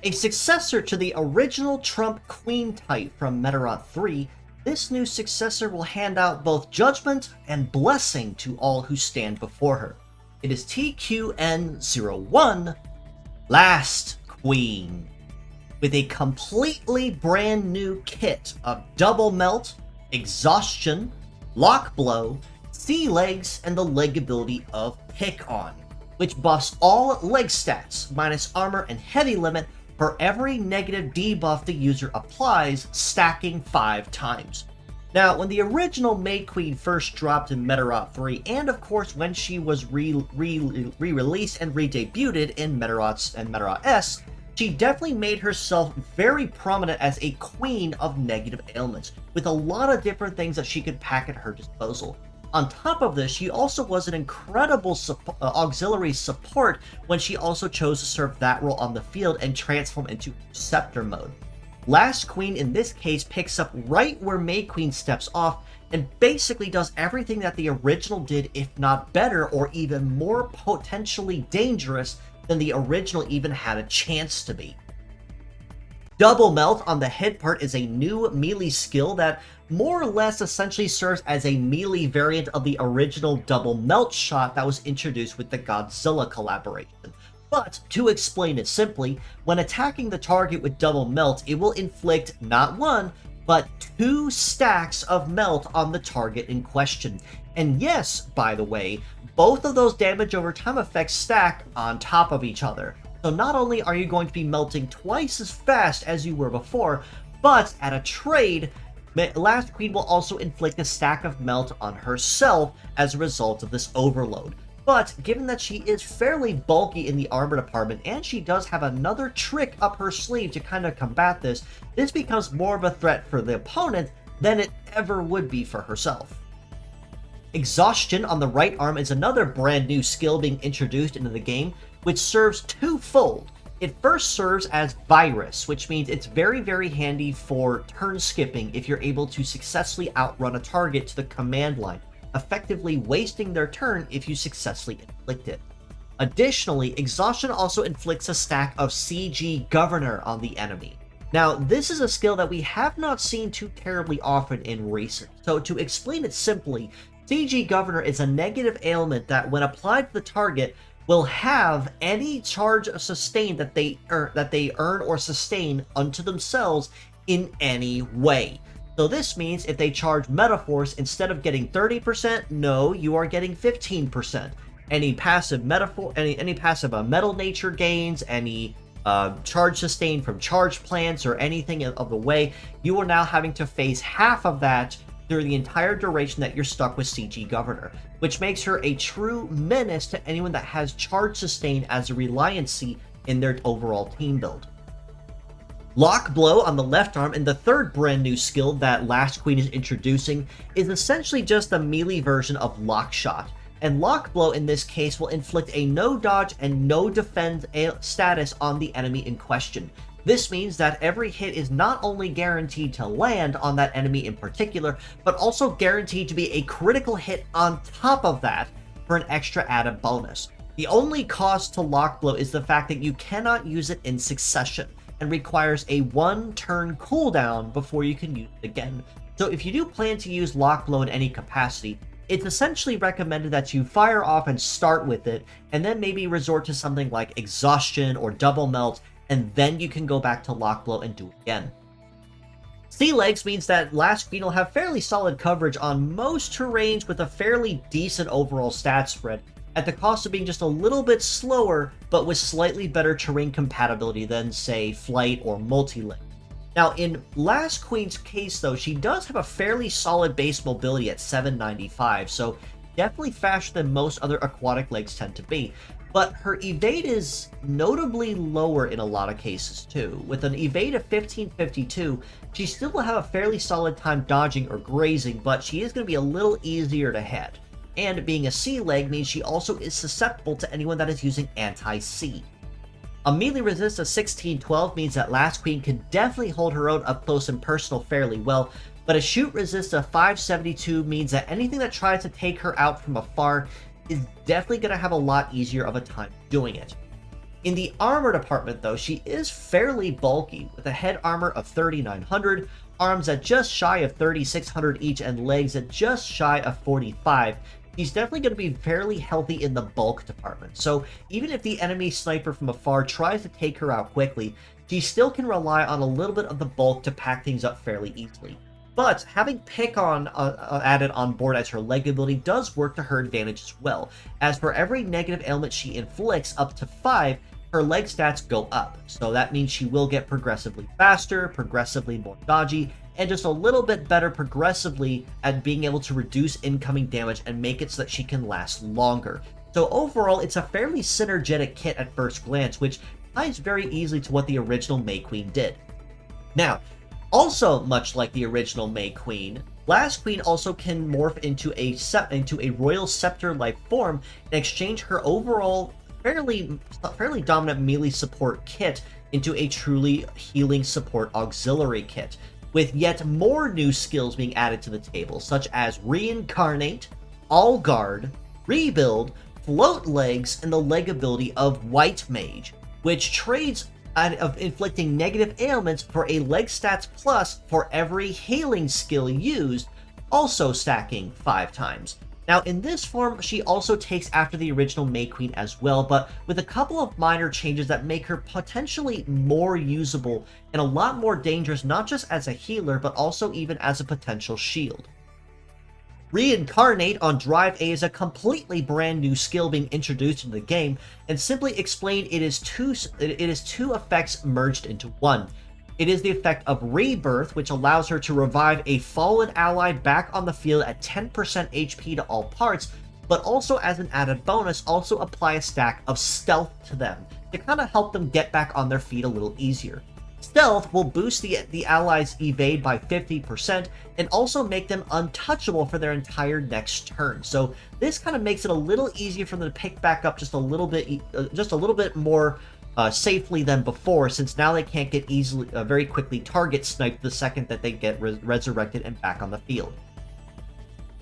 A successor to the original Trump Queen type from Medarot 3, this new successor will hand out both judgment and blessing to all who stand before her. It is TQN01, Last Queen, with a completely brand new kit of Double Melt, Exhaustion, Lock Blow, Sea Legs, and the leg ability of Pick On, which buffs all leg stats, minus armor and heavy limit, for every negative debuff the user applies, stacking 5 times. Now, when the original Mayqueen first dropped in Medarot 3, and of course when she was re-released and re-debuted in Medarot and Medarot S, she definitely made herself very prominent as a queen of negative ailments, with a lot of different things that she could pack at her disposal. On top of this, she also was an incredible auxiliary support when she also chose to serve that role on the field and transform into Scepter mode. Last Queen in this case picks up right where Mayqueen steps off and basically does everything that the original did, if not better or even more potentially dangerous than the original even had a chance to be. Double Melt on the head part is a new melee skill that more or less essentially serves as a melee variant of the original Double Melt shot that was introduced with the Godzilla collaboration. But, to explain it simply, when attacking the target with Double Melt, it will inflict not 1, but 2 stacks of melt on the target in question. And yes, by the way, both of those damage over time effects stack on top of each other. So not only are you going to be melting twice as fast as you were before, but at a trade, Last Queen will also inflict a stack of melt on herself as a result of this overload. But given that she is fairly bulky in the armor department, and she does have another trick up her sleeve to kind of combat this, this becomes more of a threat for the opponent than it ever would be for herself. Exhaustion on the right arm is another brand new skill being introduced into the game, which serves twofold. It first serves as Virus, which means it's very handy for turn skipping if you're able to successfully outrun a target to the command line, effectively wasting their turn if you successfully inflict it. Additionally, Exhaustion also inflicts a stack of CG Governor on the enemy. Now, this is a skill that we have not seen too terribly often in recent. So to explain it simply, CG Governor is a negative ailment that when applied to the target will have any charge of sustain that they earn or sustain unto themselves in any way. So this means if they charge Metaforce, instead of getting 30%, no, you are getting 15%. Any passive any passive metal nature gains, any charge sustain from charge plants or anything of the way, you are now having to face half of that through the entire duration that you're stuck with CG Governor, which makes her a true menace to anyone that has charge sustain as a reliancy in their overall team build. Lock Blow on the left arm, and the third brand new skill that Last Queen is introducing, is essentially just a melee version of Lock Shot. And Lock Blow in this case will inflict a no dodge and no defend status on the enemy in question. This means that every hit is not only guaranteed to land on that enemy in particular, but also guaranteed to be a critical hit on top of that for an extra added bonus. The only cost to Lock Blow is the fact that you cannot use it in succession, and requires a 1-turn cooldown before you can use it again. So if you do plan to use Lock Blow in any capacity, it's essentially recommended that you fire off and start with it, and then maybe resort to something like Exhaustion or Double Melt, and then you can go back to Lock Blow and do it again. Sea Legs means that Last Queen will have fairly solid coverage on most terrains with a fairly decent overall stat spread, at the cost of being just a little bit slower, but with slightly better terrain compatibility than, say, Flight or Multi-Leg. Now, in Last Queen's case, though, she does have a fairly solid base mobility at 795, so definitely faster than most other aquatic legs tend to be. But her evade is notably lower in a lot of cases, too. With an evade of 1552, she still will have a fairly solid time dodging or grazing, but she is going to be a little easier to hit. And being a sea leg means she also is susceptible to anyone that is using anti-sea. A melee resist of 1612 means that Last Queen can definitely hold her own up close and personal fairly well, but a shoot resist of 572 means that anything that tries to take her out from afar is definitely going to have a lot easier of a time doing it. In the armor department, though, she is fairly bulky, with a head armor of 3,900, arms at just shy of 3,600 each, and legs at just shy of 45. She's definitely going to be fairly healthy in the bulk department, so even if the enemy sniper from afar tries to take her out quickly, she still can rely on a little bit of the bulk to pack things up fairly easily. But having Pick on added on board as her leg ability does work to her advantage as well, as for every negative ailment she inflicts up to 5, her leg stats go up. So that means she will get progressively faster, progressively more dodgy, and just a little bit better progressively at being able to reduce incoming damage and make it so that she can last longer. So overall, it's a fairly synergetic kit at first glance, which ties very easily to what the original Mayqueen did. Now, also much like the original Mayqueen, Last Queen also can morph into a Royal Scepter-like form and exchange her overall fairly dominant melee support kit into a truly healing support auxiliary kit, with yet more new skills being added to the table, such as Reincarnate, All Guard, Rebuild, Float Legs, and the leg ability of White Mage, which trades of inflicting negative ailments for a leg stats plus for every healing skill used, also stacking 5 times. Now, in this form, she also takes after the original Mayqueen as well, but with a couple of minor changes that make her potentially more usable and a lot more dangerous, not just as a healer, but also even as a potential shield. Reincarnate on Drive A is a completely brand new skill being introduced into the game, and simply explained, it is two effects merged into one. It is the effect of Rebirth, which allows her to revive a fallen ally back on the field at 10% HP to all parts, but also as an added bonus, also apply a stack of Stealth to them to kind of help them get back on their feet a little easier. Stealth will boost the allies' evade by 50% and also make them untouchable for their entire next turn. So this kind of makes it a little easier for them to pick back up just a little bit more safely than before, since now they can't get very quickly target sniped the second that they get resurrected and back on the field.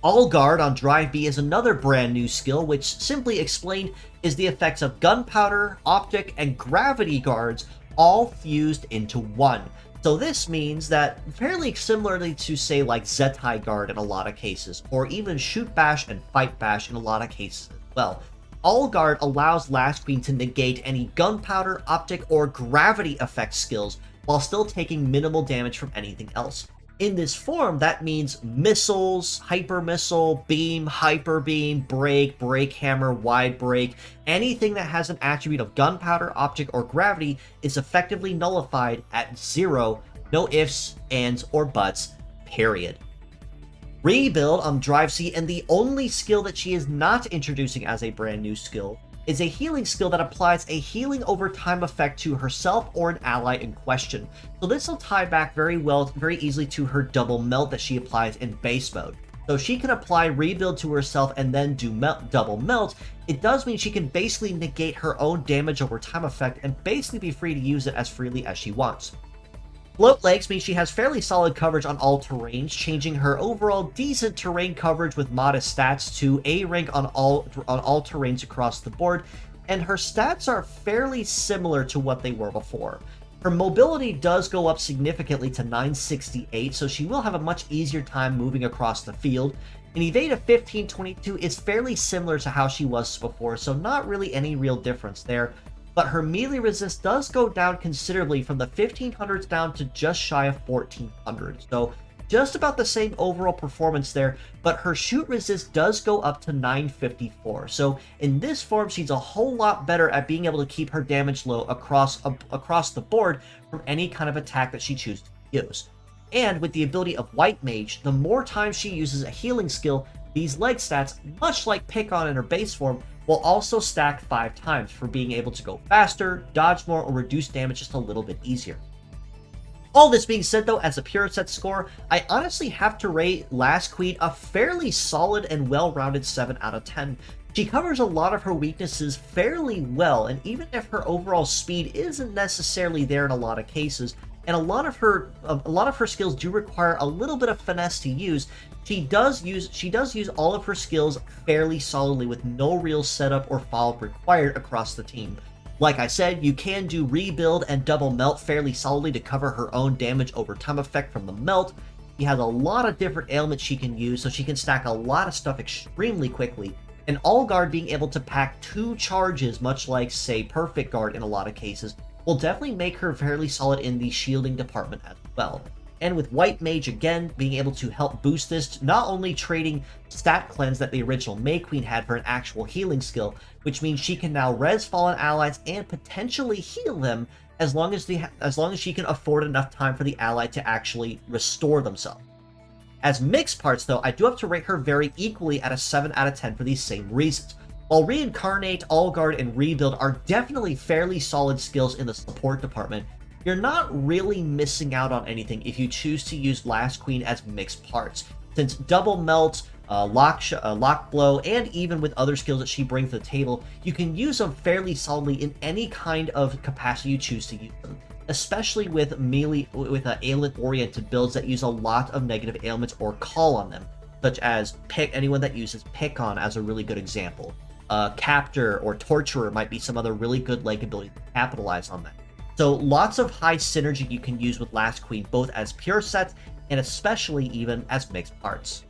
All Guard on Drive B is another brand new skill, which simply explained is the effects of Gunpowder, Optic, and Gravity Guards all fused into one. So this means that, fairly similarly to say like Zetai Guard in a lot of cases, or even Shoot Bash and Fight Bash in a lot of cases as well, All Guard allows Last Queen to negate any Gunpowder, Optic, or Gravity effect skills while still taking minimal damage from anything else. In this form, that means missiles, hyper missile, beam, hyper beam, break hammer, wide break, anything that has an attribute of gunpowder, optic, or gravity is effectively nullified at 0, no ifs, ands, or buts, period. Rebuild on Drive C, and the only skill that she is not introducing as a brand new skill, is a healing skill that applies a healing over time effect to herself or an ally in question. So this will tie back very easily to her double melt that she applies in base mode. So she can apply Rebuild to herself and then do double melt. It does mean she can basically negate her own damage over time effect and basically be free to use it as freely as she wants. Float Legs means she has fairly solid coverage on all terrains, changing her overall decent terrain coverage with modest stats to A rank on all terrains across the board, and her stats are fairly similar to what they were before. Her mobility does go up significantly to 968, so she will have a much easier time moving across the field. An evade of 1522 is fairly similar to how she was before, so not really any real difference there. But her melee resist does go down considerably from the 1500s down to just shy of 1400. So just about the same overall performance there, but her shoot resist does go up to 954. So in this form, she's a whole lot better at being able to keep her damage low across the board from any kind of attack that she chooses to use. And with the ability of White Mage, the more times she uses a healing skill, these leg stats, much like Pick on in her base form, will also stack 5 times for being able to go faster, dodge more, or reduce damage just a little bit easier. All this being said though, as a pure set score, I honestly have to rate Last Queen a fairly solid and well-rounded 7 out of 10. She covers a lot of her weaknesses fairly well, and even if her overall speed isn't necessarily there in a lot of cases, and a lot of her skills do require a little bit of finesse to use, she does use all of her skills fairly solidly with no real setup or follow-up required across the team. Like I said, you can do Rebuild and Double Melt fairly solidly to cover her own damage over time effect from the melt. She has a lot of different ailments she can use, so she can stack a lot of stuff extremely quickly. And All Guard being able to pack 2 charges, much like, say, Perfect Guard in a lot of cases, will definitely make her fairly solid in the shielding department as well. And with White Mage, again, being able to help boost this, not only trading Stat Cleanse that the original Mayqueen had for an actual healing skill, which means she can now res fallen allies and potentially heal them as long as she can afford enough time for the ally to actually restore themselves. As mixed parts, though, I do have to rate her very equally at a 7 out of 10 for these same reasons. While Reincarnate, All Guard, and Rebuild are definitely fairly solid skills in the support department, you're not really missing out on anything if you choose to use Last Queen as mixed parts, since Double Melt, Lock Blow, and even with other skills that she brings to the table, you can use them fairly solidly in any kind of capacity you choose to use them, especially with melee, with ailment-oriented builds that use a lot of negative ailments or call on them, such as anyone that uses Pick On as a really good example. Captor or Torturer might be some other really good leg ability to capitalize on that. So lots of high synergy you can use with Last Queen, both as pure sets and especially even as mixed parts.